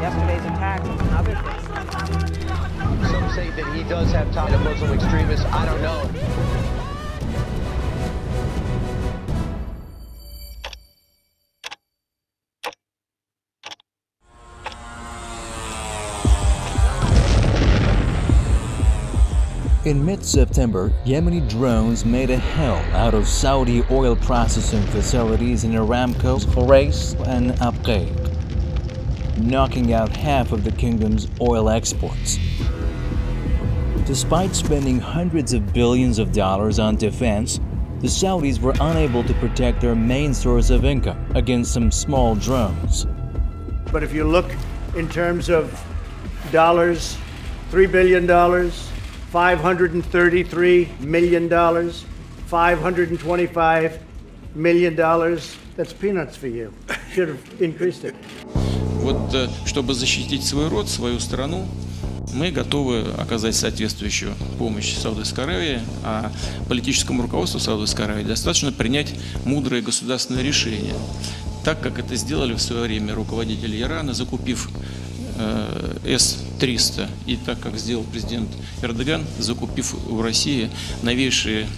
yesterday's attacks and other things. Some say that he does have ties to Muslim extremists. I don't know. In mid-September, Yemeni drones made a hell out of Saudi oil processing facilities in Aramco's Khurais and Abqaiq, knocking out half of the kingdom's oil exports. Despite spending hundreds of billions of dollars on defense, the Saudis were unable to protect their main source of income against some small drones. But if you look in terms of dollars, $3 billion, $533 million, $525 million, that's peanuts for you. Should have increased it. Вот, чтобы защитить свой род, свою страну, мы готовы оказать соответствующую помощь Саудовской Аравии, а политическому руководству Саудовской Аравии достаточно принять мудрое государственное решение, так как это сделали в свое время руководители Ирана, закупив С-300, и так как сделал президент Эрдоган, закупив у России новейшие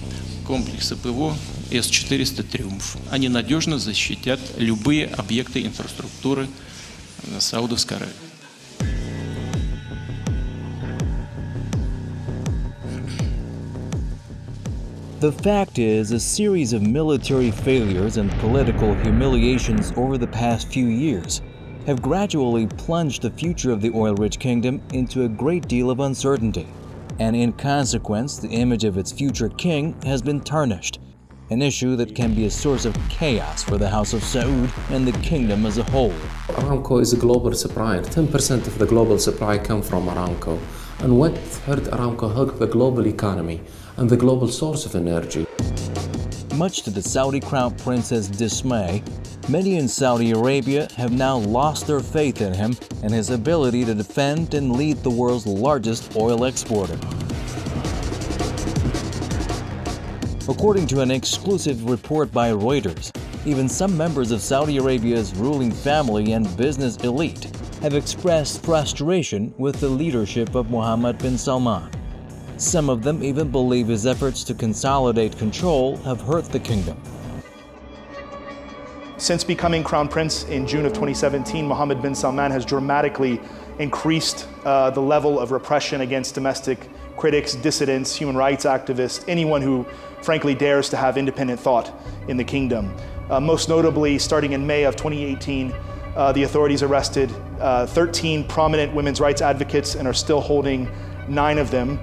комплексы ПВО С-400 «Триумф». Они надежно защитят любые объекты инфраструктуры Саудовской Аравии. The fact is, a series of military failures and political humiliations over the past few years have gradually plunged the future of the oil-rich kingdom into a great deal of uncertainty, and in consequence, the image of its future king has been tarnished, an issue that can be a source of chaos for the House of Saud and the kingdom as a whole. Aramco is a global supplier. 10% of the global supply come from Aramco. And what hurt Aramco hurt the global economy and the global source of energy. Much to the Saudi Crown Prince's dismay, many in Saudi Arabia have now lost their faith in him and his ability to defend and lead the world's largest oil exporter. According to an exclusive report by Reuters, even some members of Saudi Arabia's ruling family and business elite have expressed frustration with the leadership of Mohammed bin Salman. Some of them even believe his efforts to consolidate control have hurt the kingdom. Since becoming Crown Prince in June of 2017, Mohammed bin Salman has dramatically increased the level of repression against domestic critics, dissidents, human rights activists, anyone who frankly dares to have independent thought in the kingdom. Most notably, starting in May of 2018, the authorities arrested 13 prominent women's rights advocates and are still holding 9 of them.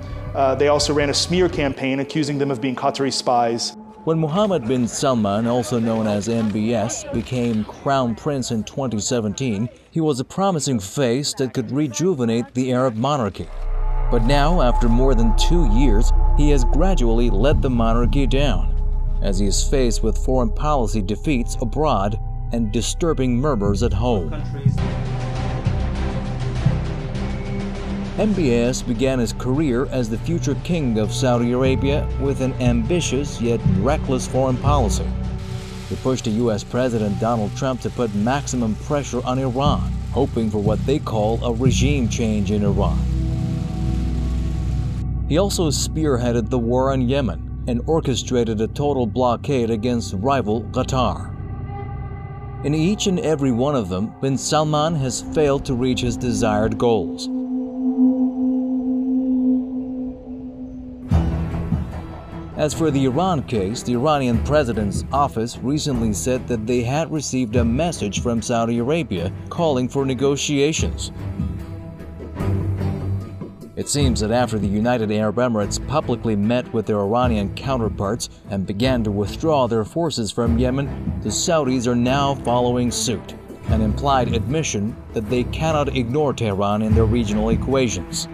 They also ran a smear campaign accusing them of being Qatari spies. When Mohammed bin Salman, also known as MBS, became Crown Prince in 2017, he was a promising face that could rejuvenate the Arab monarchy. But now, after more than 2 years, he has gradually let the monarchy down, as he is faced with foreign policy defeats abroad and disturbing murmurs at home. MBS began his career as the future king of Saudi Arabia with an ambitious yet reckless foreign policy. He pushed the U.S. President Donald Trump to put maximum pressure on Iran, hoping for what they call a regime change in Iran. He also spearheaded the war on Yemen and orchestrated a total blockade against rival Qatar. In each and every one of them, bin Salman has failed to reach his desired goals. As for the Iran case, the Iranian president's office recently said that they had received a message from Saudi Arabia calling for negotiations. It seems that after the United Arab Emirates publicly met with their Iranian counterparts and began to withdraw their forces from Yemen, the Saudis are now following suit, an implied admission that they cannot ignore Tehran in their regional equations.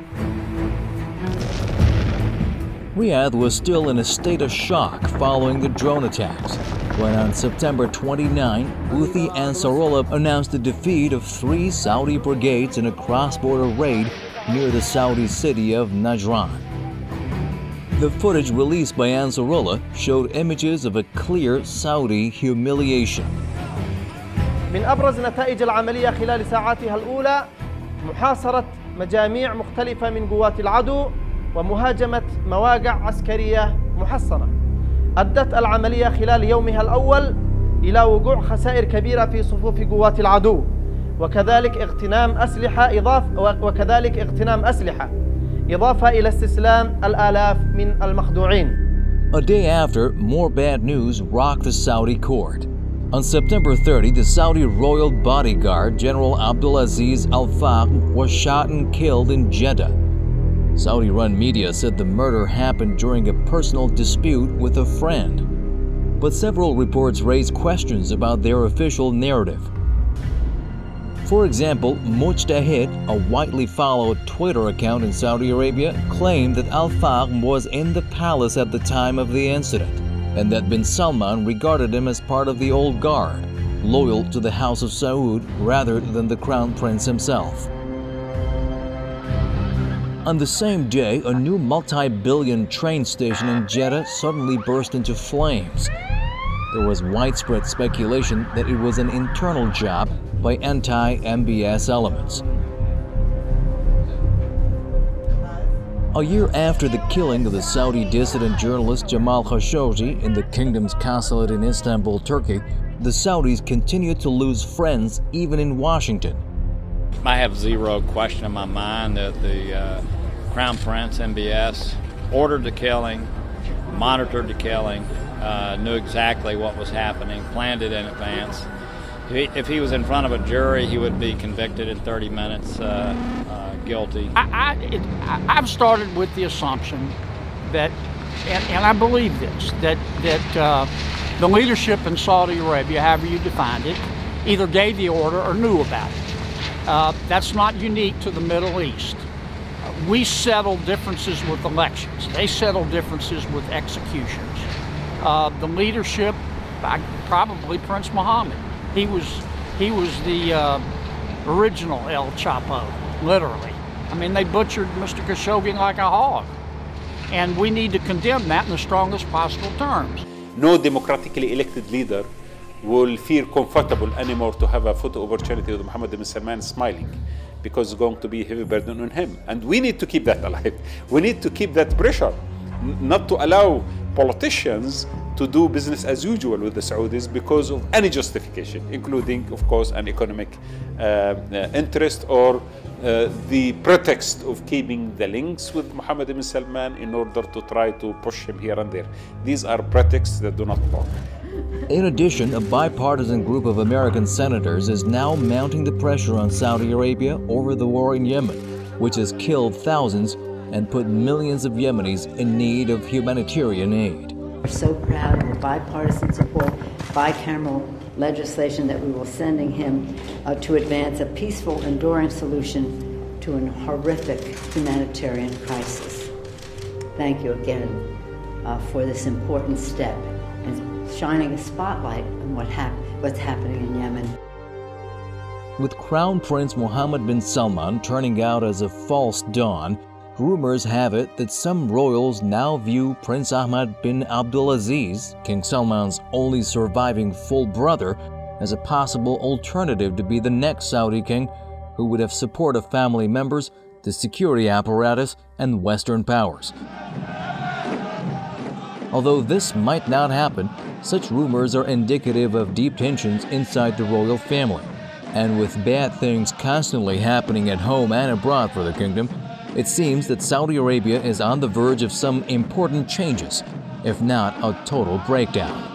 Riyadh was still in a state of shock following the drone attacks, when on September 29, Houthi Ansarullah announced the defeat of 3 Saudi brigades in a cross-border raid near the Saudi city of Najran. The footage released by Ansarullah showed images of a clear Saudi humiliation. من أبرز نتائج العملية خلال ساعاتها الأولى محاصرة مجاميع مختلفة من قوات العدو ومهاجمة مواقع عسكرية محصنة. أدت العملية خلال يومها الأول إلى وقوع خسائر كبيرة في صفوف قوات العدو، وكذلك اغتنام أسلحة إضافة إلى استسلام الآلاف من المخدوعين. A day after, more bad news rocked the Saudi court. On September 30, the Saudi royal bodyguard, General Abdulaziz Al Fahm, was shot and killed in Jeddah. Saudi-run media said the murder happened during a personal dispute with a friend. But several reports raised questions about their official narrative. For example, Mujtahid, a widely followed Twitter account in Saudi Arabia, claimed that Al Fahm was in the palace at the time of the incident, and that bin Salman regarded him as part of the old guard, loyal to the House of Saud rather than the Crown Prince himself. On the same day, a new multi-billion train station in Jeddah suddenly burst into flames. There was widespread speculation that it was an internal job by anti-MBS elements. A year after the killing of the Saudi dissident journalist Jamal Khashoggi in the kingdom's consulate in Istanbul, Turkey, the Saudis continued to lose friends even in Washington. I have zero question in my mind that the Crown Prince, MBS, ordered the killing, monitored the killing, knew exactly what was happening, planned it in advance. If he was in front of a jury, he would be convicted in 30 minutes, guilty. I've started with the assumption that, and I believe this, that the leadership in Saudi Arabia, however you defined it, either gave the order or knew about it. That's not unique to the Middle East. We settle differences with elections. They settle differences with executions. The leadership, probably Prince Mohammed. He was the original El Chapo, literally. I mean, they butchered Mr. Khashoggi like a hog. And we need to condemn that in the strongest possible terms. No democratically elected leader will feel comfortable anymore to have a photo opportunity with Mohammed bin Salman smiling, because it's going to be a heavy burden on him. And we need to keep that alive. We need to keep that pressure, not to allow politicians to do business as usual with the Saudis because of any justification, including, of course, an economic interest or the pretext of keeping the links with Mohammed bin Salman in order to try to push him here and there. These are pretexts that do not work. In addition, a bipartisan group of American senators is now mounting the pressure on Saudi Arabia over the war in Yemen, which has killed thousands and put millions of Yemenis in need of humanitarian aid. We're so proud of the bipartisan support, bicameral legislation that we will sending him to advance a peaceful, enduring solution to an horrific humanitarian crisis. Thank you again for this important step and shining a spotlight on what's happening in Yemen. With Crown Prince Mohammed bin Salman turning out as a false dawn, rumors have it that some royals now view Prince Ahmed bin Abdulaziz, King Salman's only surviving full brother, as a possible alternative to be the next Saudi king who would have support of family members, the security apparatus, and Western powers. Although this might not happen, such rumors are indicative of deep tensions inside the royal family. And with bad things constantly happening at home and abroad for the kingdom, it seems that Saudi Arabia is on the verge of some important changes, if not a total breakdown.